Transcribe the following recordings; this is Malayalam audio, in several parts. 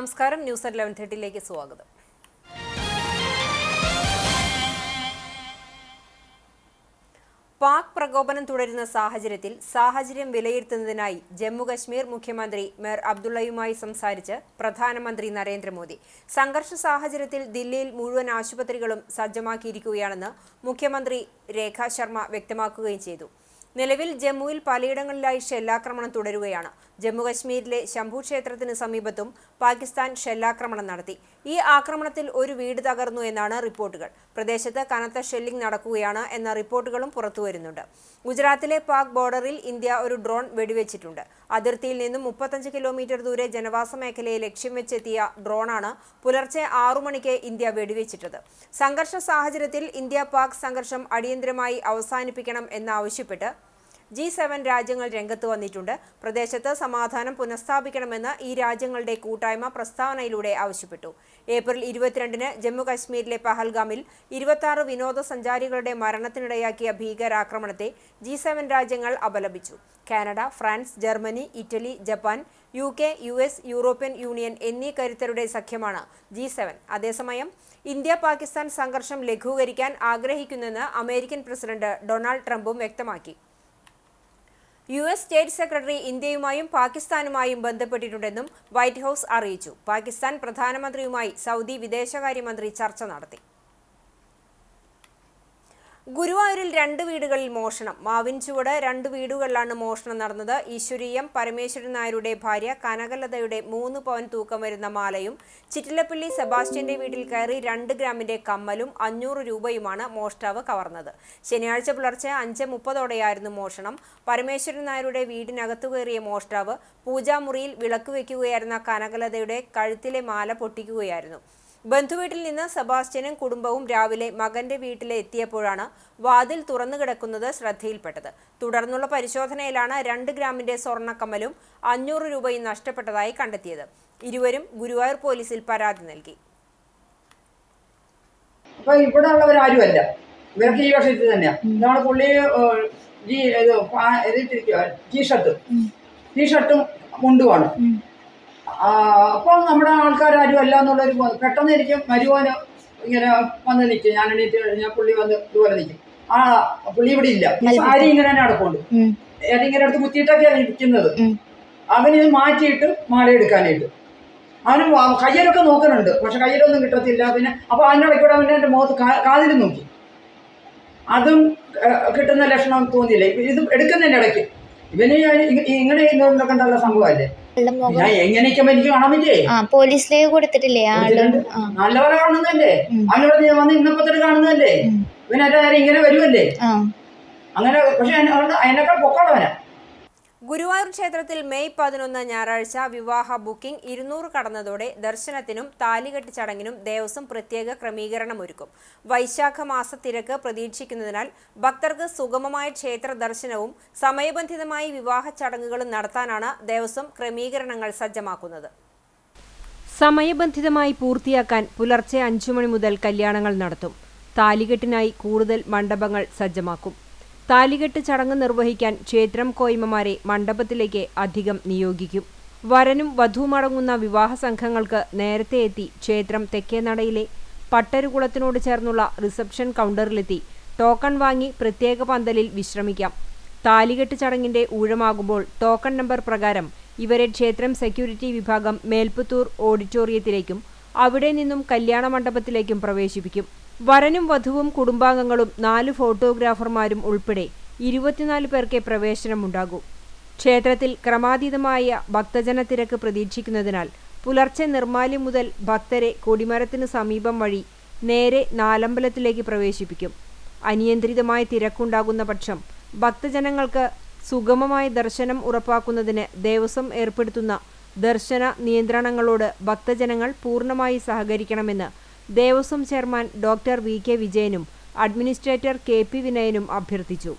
നമസ്കാരം. ന്യൂസ് അറ്റ് 11:30 സ്വാഗതം. പാക് പ്രകോപനം തുടരുന്ന സാഹചര്യത്തിൽ സാഹചര്യം വിലയിരുത്തുന്നതിനായി ജമ്മുകശ്മീർ മുഖ്യമന്ത്രി മേർ അബ്ദുള്ളയുമായി സംസാരിച്ച് പ്രധാനമന്ത്രി നരേന്ദ്രമോദി. സംഘർഷ സാഹചര്യത്തിൽ ദില്ലിയിൽ മുഴുവൻ ആശുപത്രികളും സജ്ജമാക്കിയിരിക്കുകയാണെന്ന് മുഖ്യമന്ത്രി രേഖ ശർമ്മ വ്യക്തമാക്കുകയും ചെയ്തു. നിലവിൽ ജമ്മുവിൽ പലയിടങ്ങളിലായി ഷെല്ലാക്രമണം തുടരുകയാണ്. ജമ്മുകശ്മീരിലെ ശംഭു ക്ഷേത്രത്തിന് സമീപത്തും പാകിസ്ഥാൻ ഷെല്ലാക്രമണം നടത്തി. ഈ ആക്രമണത്തിൽ ഒരു വീട് തകർന്നു എന്നാണ് റിപ്പോർട്ടുകൾ. പ്രദേശത്ത് കനത്ത ഷെല്ലിംഗ് നടക്കുകയാണ് എന്ന റിപ്പോർട്ടുകളും പുറത്തുവരുന്നുണ്ട്. ഗുജറാത്തിലെ പാക് ബോർഡറിൽ ഇന്ത്യ ഒരു ഡ്രോൺ വെടിവെച്ചിട്ടുണ്ട്. അതിർത്തിയിൽ നിന്നും 35 കിലോമീറ്റർ ദൂരെ ജനവാസ മേഖലയെ ലക്ഷ്യം വെച്ചെത്തിയ ഡ്രോണാണ് പുലർച്ചെ 6 മണിക്ക് ഇന്ത്യ വെടിവെച്ചിട്ടത്. സംഘർഷ സാഹചര്യത്തിൽ ഇന്ത്യ പാക് സംഘർഷം അടിയന്തരമായി അവസാനിപ്പിക്കണം എന്നാവശ്യപ്പെട്ട് G7 രാജ്യങ്ങൾ രംഗത്ത് വന്നിട്ടുണ്ട്. പ്രദേശത്ത് സമാധാനം പുനഃസ്ഥാപിക്കണമെന്ന് ഈ രാജ്യങ്ങളുടെ കൂട്ടായ്മ പ്രസ്താവനയിലൂടെ ആവശ്യപ്പെട്ടു. ഏപ്രിൽ 22-ന് ജമ്മു കശ്മീരിലെ പഹൽഗാമിൽ 26 വിനോദസഞ്ചാരികളുടെ മരണത്തിനിടയാക്കിയ ഭീകരാക്രമണത്തെ G7 രാജ്യങ്ങൾ അപലപിച്ചു. Canada, France, Germany, Italy, Japan, UK, US, European union എന്നീ കരുത്തരുടെ സഖ്യമാണ് G7. അതേസമയം ഇന്ത്യ പാകിസ്ഥാൻ സംഘർഷം ലഘൂകരിക്കാൻ ആഗ്രഹിക്കുന്നെന്ന് അമേരിക്കൻ പ്രസിഡന്റ് ഡൊണാൾഡ് ട്രംപും വ്യക്തമാക്കി. US സ്റ്റേറ്റ് സെക്രട്ടറി ഇന്ത്യയുമായും പാകിസ്ഥാനുമായും ബന്ധപ്പെട്ടിട്ടുണ്ടെന്നും വൈറ്റ് ഹൌസ് അറിയിച്ചു. പാകിസ്ഥാൻ പ്രധാനമന്ത്രിയുമായി സൗദി വിദേശകാര്യമന്ത്രി ചർച്ച നടത്തി. ഗുരുവായൂരിൽ 2 വീടുകളിൽ മോഷണം. മാവിൻചുവട് 2 വീടുകളിലാണ് മോഷണം നടന്നത്. ഈശ്വരീയം പരമേശ്വരൻ നായരുടെ ഭാര്യ കനകലതയുടെ 3 പവൻ തൂക്കം വരുന്ന മാലയും ചിറ്റിലപ്പള്ളി സെബാസ്റ്റ്യന്റെ വീട്ടിൽ കയറി 2 ഗ്രാമിന്റെ കമ്മലും 500 രൂപയുമാണ് മോഷ്ടാവ് കവർന്നത്. ശനിയാഴ്ച പുലർച്ചെ 5:30ഓടെയായിരുന്നു മോഷണം. പരമേശ്വരൻ നായരുടെ വീടിനകത്തു കയറിയ മോഷ്ടാവ് പൂജാമുറിയിൽ വിളക്ക് വയ്ക്കുകയായിരുന്ന കനകലതയുടെ കഴുത്തിലെ മാല പൊട്ടിക്കുകയായിരുന്നു. ബന്ധുവീട്ടിൽ നിന്ന് സെബാസ്റ്റ്യനും കുടുംബവും രാവിലെ മകന്റെ വീട്ടിൽ എത്തിയപ്പോഴാണ് വാതിൽ തുറന്നു കിടക്കുന്നത് ശ്രദ്ധയിൽപ്പെട്ടത്. തുടർന്നുള്ള പരിശോധനയിലാണ് 2 ഗ്രാമിന്റെ സ്വർണ്ണക്കമ്മലും 500 രൂപയും നഷ്ടപ്പെട്ടതായി കണ്ടെത്തിയത്. ഇരുവരും ഗുരുവായൂർ പോലീസിൽ പരാതി നൽകി. ഇവിടെ ഉള്ളവരാരുമല്ല, ഇവർക്ക് ഈ വർഷത്തിൽ തന്നെയാണ്. ഇതാണ് പുള്ളി ടീഷർട്ടും മുണ്ടുമാണ്. അപ്പോൾ നമ്മുടെ ആൾക്കാരും അല്ല എന്നുള്ളൊരു പെട്ടെന്ന് എനിക്ക് മരുവാന് ഇങ്ങനെ വന്ന് നിൽക്കും. ഞാൻ എണീറ്റ് കഴിഞ്ഞാൽ പുള്ളി വന്ന് ഇതുപോലെ നിൽക്കും. പുള്ളി ഇവിടെ ഇല്ല. സാരി ഇങ്ങനെ തന്നെ അടപ്പുണ്ട്. ഏതിങ്ങനെ അടുത്ത് കുത്തിയിട്ടൊക്കെയാണ് ഇരിക്കുന്നത്. അവനിത് മാറ്റിയിട്ട് മാല എടുക്കാനായിട്ട് അവന് കയ്യിലൊക്കെ നോക്കുന്നുണ്ട്. പക്ഷെ കയ്യിലൊന്നും കിട്ടത്തില്ല. പിന്നെ അപ്പോൾ അതിനിടയ്ക്കൂടെ അവൻ്റെ എൻ്റെ മുഖത്ത് കാതിൽ നോക്കി. അതും കിട്ടുന്ന ലക്ഷണം തോന്നിയില്ലേ. ഇത് എടുക്കുന്നതിൻ്റെ ഇടയ്ക്ക് ഇവന് ഇങ്ങനെ കണ്ടുള്ള സംഭവമല്ലേ. എങ്ങനെയൊക്കെ എനിക്ക് കാണാൻ പറ്റേ. പോലീസിലേക്ക് കൊടുത്തിട്ടില്ലേ? നല്ലപോലെ കാണുന്നതല്ലേ. അവനോട് വന്ന് ഇന്നപ്പത്തിന് കാണുന്നതല്ലേ. ഇവനെല്ലാരും ഇങ്ങനെ വരുമല്ലേ. അങ്ങനെ പക്ഷെ അതിനേക്കാൾ പൊക്കമുള്ളവനാ. ഗുരുവായൂർ ക്ഷേത്രത്തിൽ മെയ് 11 ഞായറാഴ്ച വിവാഹ ബുക്കിംഗ് 200 കടന്നതോടെ ദർശനത്തിനും താലികെട്ട് ചടങ്ങിനും ദേവസ്വം പ്രത്യേക ക്രമീകരണമൊരുക്കും. വൈശാഖ മാസ തിരക്ക് പ്രതീക്ഷിക്കുന്നതിനാൽ ഭക്തർക്ക് സുഗമമായ ക്ഷേത്ര ദർശനവും സമയബന്ധിതമായി വിവാഹ ചടങ്ങുകളും നടത്താനാണ് ദേവസ്വം ക്രമീകരണങ്ങൾ സജ്ജമാക്കുന്നത്. സമയബന്ധിതമായി പൂർത്തിയാക്കാൻ പുലർച്ചെ 5 മണി മുതൽ കല്യാണങ്ങൾ നടത്തും. താലികെട്ടിനായി കൂടുതൽ മണ്ഡപങ്ങൾ സജ്ജമാക്കും. താലികെട്ട് ചടങ്ങ് നിർവഹിക്കാൻ ക്ഷേത്രം കോയിമമാരെ മണ്ഡപത്തിലേക്ക് അധികം നിയോഗിക്കും. വരനും വധുവുമടങ്ങുന്ന വിവാഹ സംഘങ്ങൾക്ക് നേരത്തെ എത്തി ക്ഷേത്രം തെക്കേനടയിലെ പട്ടരുകുളത്തിനോട് ചേർന്നുള്ള റിസപ്ഷൻ കൗണ്ടറിലെത്തി ടോക്കൺ വാങ്ങി പ്രത്യേക പന്തലിൽ വിശ്രമിക്കാം. താലികെട്ട് ചടങ്ങിന്റെ ഊഴമാകുമ്പോൾ ടോക്കൺ നമ്പർ പ്രകാരം ഇവരെ ക്ഷേത്രം സെക്യൂരിറ്റി വിഭാഗം മേൽപ്പുത്തൂർ ഓഡിറ്റോറിയത്തിലേക്കും അവിടെ നിന്നും കല്യാണ മണ്ഡപത്തിലേക്കും പ്രവേശിപ്പിക്കും. വരനും വധുവും കുടുംബാംഗങ്ങളും 4 ഫോട്ടോഗ്രാഫർമാരും ഉൾപ്പെടെ 24 പേർക്ക് പ്രവേശനമുണ്ടാകും. ക്ഷേത്രത്തിൽ ക്രമാതീതമായ ഭക്തജന തിരക്ക് പ്രതീക്ഷിക്കുന്നതിനാൽ പുലർച്ചെ നിർമ്മാല്യം മുതൽ ഭക്തരെ കൊടിമരത്തിന് സമീപം വഴി നേരെ നാലമ്പലത്തിലേക്ക് പ്രവേശിപ്പിക്കും. അനിയന്ത്രിതമായ തിരക്കുണ്ടാകുന്ന പക്ഷം ഭക്തജനങ്ങൾക്ക് സുഗമമായ ദർശനം ഉറപ്പാക്കുന്നതിന് ദേവസ്വം ഏർപ്പെടുത്തുന്ന ദർശന നിയന്ത്രണങ്ങളോട് ഭക്തജനങ്ങൾ പൂർണ്ണമായി സഹകരിക്കണമെന്ന് ദേവസ്വം ചെയർമാൻ ഡോക്ടർ VK വിജയനും അഡ്മിനിസ്ട്രേറ്റർ KP വിനയനും അഭ്യർത്ഥിച്ചു.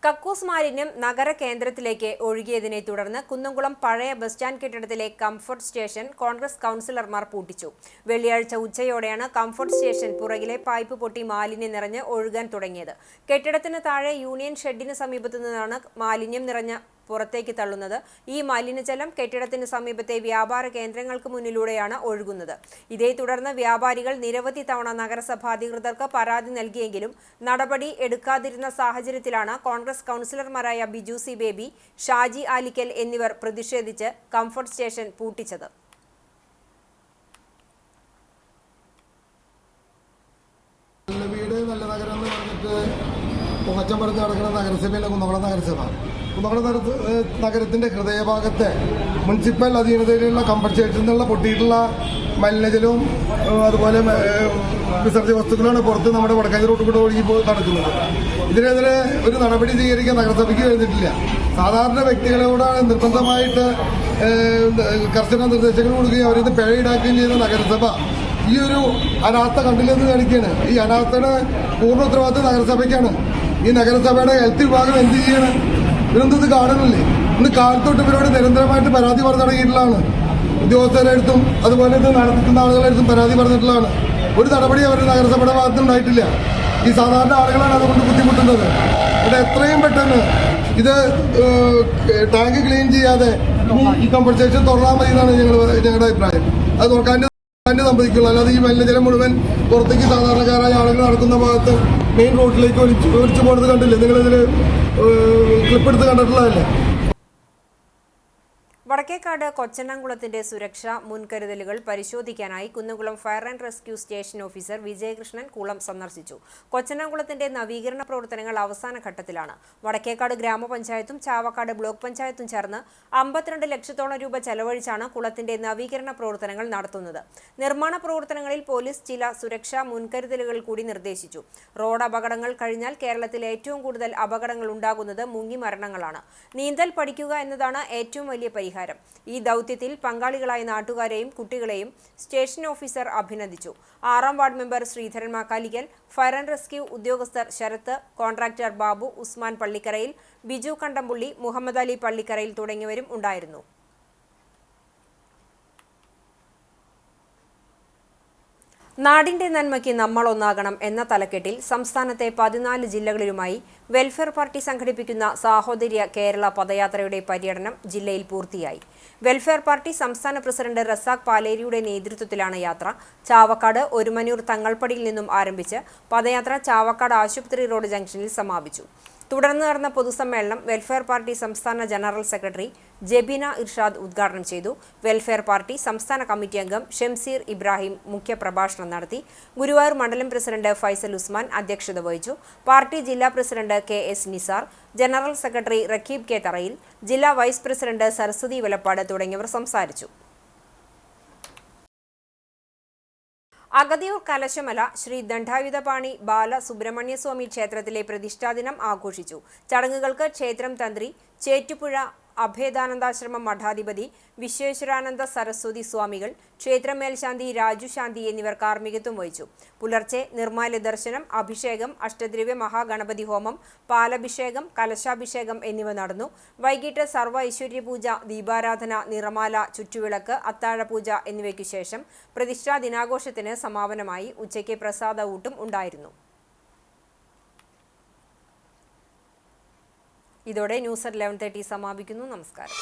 കക്കൂസ് മാലിന്യം നഗര കേന്ദ്രത്തിലേക്ക് ഒഴുകിയതിനെ തുടർന്ന് കുന്നംകുളം പഴയ ബസ് സ്റ്റാൻഡ് കെട്ടിടത്തിലെ കംഫർട്ട് സ്റ്റേഷൻ കോൺഗ്രസ് കൗൺസിലർമാർ പൂട്ടിച്ചു. വെള്ളിയാഴ്ച ഉച്ചയോടെയാണ് കംഫർട്ട് സ്റ്റേഷൻ പുറകിലെ പൈപ്പ് പൊട്ടി മാലിന്യം നിറഞ്ഞ് ഒഴുകാൻ തുടങ്ങിയത്. കെട്ടിടത്തിന് താഴെ യൂണിയൻ ഷെഡിന് സമീപത്തു നിന്നാണ് മാലിന്യം നിറഞ്ഞ പുറത്തേക്ക് തള്ളുന്നത്. ഈ മലിനജലം കെട്ടിടത്തിന് സമീപത്തെ വ്യാപാര കേന്ദ്രങ്ങൾക്ക് മുന്നിലൂടെയാണ് ഒഴുകുന്നത്. ഇതേ തുടർന്ന് വ്യാപാരികൾ നിരവധി തവണ നഗരസഭാ അധികൃതർക്ക് പരാതി നൽകിയെങ്കിലും നടപടി എടുക്കാതിരുന്ന സാഹചര്യത്തിലാണ് കോൺഗ്രസ് കൗൺസിലർമാരായ ബിജു സി ബേബി, ഷാജി ആലിക്കൽ എന്നിവർ പ്രതിഷേധിച്ച് കംഫർട്ട് സ്റ്റേഷൻ പൂട്ടിച്ചത്. നല്ല നഗരം എന്ന് പറഞ്ഞിട്ട് പൊങ്ങച്ചം പറഞ്ഞ് നടക്കുന്ന നഗരസഭയിലെ കുന്നംകുളം നഗരസഭ. കുന്നംകുളം നഗരത്തിന്റെ ഹൃദയഭാഗത്തെ മുനിസിപ്പൽ അധീനതയിലുള്ള കമ്പൻസേഷൻ എന്നുള്ള പൊട്ടിയിട്ടുള്ള മലിനജലവും അതുപോലെ വിസർജ്യ വസ്തുക്കളാണ് പുറത്ത് നമ്മുടെ വടക്കാഞ്ചേരി റോഡ് കൂടെ ഒഴുകി നടക്കുന്നത്. ഇതിനെതിരെ ഒരു നടപടി സ്വീകരിക്കാൻ നഗരസഭയ്ക്ക് കഴിഞ്ഞിട്ടില്ല. സാധാരണ വ്യക്തികളോടാണ് നിർബന്ധമായിട്ട് കർശന നിർദ്ദേശങ്ങൾ കൊടുക്കുകയും അവരിന്ന് പിഴ ഈടാക്കുകയും ചെയ്യുന്ന നഗരസഭ ഈ ഒരു അനാസ്ഥ കണ്ടില്ലെന്ന് കാണിക്കുകയാണ്. ഈ അനാസ്ഥയുടെ പൂർണ്ണ ഉത്തരവാദിത്വം നഗരസഭയ്ക്കാണ്. ഈ നഗരസഭയുടെ ഹെൽത്ത് വിഭാഗം എന്ത് ചെയ്യണം? ഇവരൊന്നും ഇത് കാണുന്നില്ലേ? ഇന്ന് കാലത്തോട്ട് ഇവരോട് നിരന്തരമായിട്ട് പരാതി പറഞ്ഞു തുടങ്ങിയിട്ടുള്ളതാണ്. ഉദ്യോഗസ്ഥരുടെ അടുത്തും അതുപോലെ ഇത് നടത്തുന്ന ആളുകളുടെ അടുത്തും പരാതി പറഞ്ഞിട്ടുള്ളതാണ്. ഒരു നടപടി അവരുടെ നഗരസഭയുടെ ഭാഗത്തുണ്ടായിട്ടില്ല. ഈ സാധാരണ ആളുകളാണ് അതുകൊണ്ട് ബുദ്ധിമുട്ടുന്നത്. ഇവിടെ എത്രയും പെട്ടെന്ന് ഇത് ടാങ്ക് ക്ലീൻ ചെയ്യാതെ ഈ കമ്പൻസേഷൻ തുറന്നാൽ മതി എന്നാണ് ഞങ്ങളുടെ അഭിപ്രായം. അത് തുറക്കാൻ സംഭവിക്കുള്ളൂ. അല്ലാതെ ഈ മലിനജലം മുഴുവൻ പുറത്തേക്ക് സാധാരണക്കാരായ ആളുകൾ നടക്കുന്ന ഭാഗത്ത് മെയിൻ റോഡിലേക്ക് ഒലിച്ചു പോകുന്നത് കണ്ടില്ലേ? നിങ്ങളിതിൽ ക്ലിപ്പെടുത്ത് കണ്ടിട്ടുള്ളതല്ലേ? വടക്കേക്കാട് കൊച്ചന്നംകുളത്തിന്റെ സുരക്ഷാ മുൻകരുതലുകൾ പരിശോധിക്കാനായി Kunnamkulam fire and rescue station officer Vijayakrishnan കുളം സന്ദർശിച്ചു. കൊച്ചന്നംകുളത്തിന്റെ നവീകരണ പ്രവർത്തനങ്ങൾ അവസാന ഘട്ടത്തിലാണ്. വടക്കേക്കാട് ഗ്രാമപഞ്ചായത്തും ചാവക്കാട് ബ്ലോക്ക് പഞ്ചായത്തും ചേർന്ന് 52 ലക്ഷത്തോളം രൂപ ചെലവഴിച്ചാണ് കുളത്തിന്റെ നവീകരണ പ്രവർത്തനങ്ങൾ നടത്തുന്നത്. നിർമ്മാണ പ്രവർത്തനങ്ങളിൽ പോലീസ് ചില സുരക്ഷാ മുൻകരുതലുകൾ കൂടി നിർദ്ദേശിച്ചു. റോഡ് അപകടങ്ങൾ കഴിഞ്ഞാൽ കേരളത്തിൽ ഏറ്റവും കൂടുതൽ അപകടങ്ങൾ ഉണ്ടാകുന്നത് മുങ്ങി മരണങ്ങളാണ്. നീന്തൽ പഠിക്കുക എന്നതാണ് ഏറ്റവും വലിയ പരിഹാരം. ഈ ദൗത്യത്തിൽ പങ്കാളികളായ നാട്ടുകാരെയും കുട്ടികളെയും സ്റ്റേഷൻ ഓഫീസർ അഭിനന്ദിച്ചു. 6ാം ward member Sreedharan Makkalikkal, fire and rescue ഉദ്യോഗസ്ഥർ ശരത്ത്, കോൺട്രാക്ടർ ബാബു, ഉസ്മാൻ പള്ളിക്കരയിൽ, ബിജു കണ്ടംപുള്ളി, മുഹമ്മദ് അലി പള്ളിക്കരയിൽ തുടങ്ങിയവരും ഉണ്ടായിരുന്നു. നാടിന്റെ നന്മയ്ക്ക് നമ്മൾ ഒന്നാകണം എന്ന തലക്കെട്ടിൽ സംസ്ഥാനത്തെ 14 ജില്ലകളിലുമായി വെൽഫെയർ പാർട്ടി സംഘടിപ്പിക്കുന്ന സാഹോദര്യ കേരള പദയാത്രയുടെ പര്യടനം ജില്ലയിൽ പൂർത്തിയായി. വെൽഫെയർ പാർട്ടി സംസ്ഥാന പ്രസിഡന്റ് റസാഖ് പാലേരിയുടെ നേതൃത്വത്തിലാണ് യാത്ര. ചാവക്കാട് ഒരുമനൂർ തങ്ങൾപ്പടിയിൽ നിന്നും ആരംഭിച്ച് പദയാത്ര ചാവക്കാട് ആശുപത്രി റോഡ് ജംഗ്ഷനിൽ സമാപിച്ചു. തുടർന്ന് നടന്ന പൊതുസമ്മേളനം വെൽഫെയർ പാർട്ടി സംസ്ഥാന ജനറൽ സെക്രട്ടറി ജബീന ഇർഷാദ് ഉദ്ഘാടനം ചെയ്തു. വെൽഫെയർ പാർട്ടി സംസ്ഥാന കമ്മിറ്റി അംഗം ഷംസീർ ഇബ്രാഹിം മുഖ്യപ്രഭാഷണം നടത്തി. ഗുരുവായൂർ മണ്ഡലം പ്രസിഡന്റ് ഫൈസൽ ഉസ്മാൻ അധ്യക്ഷത വഹിച്ചു. പാർട്ടി ജില്ലാ president KS Nisar, general secretary Raqeeb K തറയിൽ, ജില്ലാ വൈസ് പ്രസിഡന്റ് സരസ്വതി വലപ്പാട് തുടങ്ങിയവർ സംസാരിച്ചു. അഗതിയൂർ കലശമല ശ്രീ ദണ്ഡായുധപാണി ബാലസുബ്രഹ്മണ്യസ്വാമി ക്ഷേത്രത്തിലെ പ്രതിഷ്ഠാദിനം ആഘോഷിച്ചു. ചടങ്ങുകൾക്ക് ക്ഷേത്രം തന്ത്രി ചേറ്റുപുഴ അഭേദാനന്ദാശ്രമം മഠാധിപതി വിശ്വേശ്വരാനന്ദ സരസ്വതി സ്വാമികൾ, ക്ഷേത്ര മേൽശാന്തി രാജു ശാന്തി എന്നിവർ കാർമ്മികത്വം വഹിച്ചു. പുലർച്ചെ നിർമ്മാല്യ ദർശനം, അഭിഷേകം, അഷ്ടദ്രവ്യ മഹാഗണപതി ഹോമം, പാലഭിഷേകം, കലശാഭിഷേകം എന്നിവ നടന്നു. വൈകിട്ട് സർവ്വ ഐശ്വര്യപൂജ, ദീപാരാധന, നിറമാല, ചുറ്റുവിളക്ക്, അത്താഴപൂജ എന്നിവയ്ക്കു ശേഷം പ്രതിഷ്ഠാ ദിനാഘോഷത്തിന് സമാപനമായി ഉച്ചയ്ക്ക് പ്രസാദ ഊട്ടും ഉണ്ടായിരുന്നു. ഇതോടെ ന്യൂസ് at 11:30 സമാപിക്കുന്നു. നമസ്കാരം.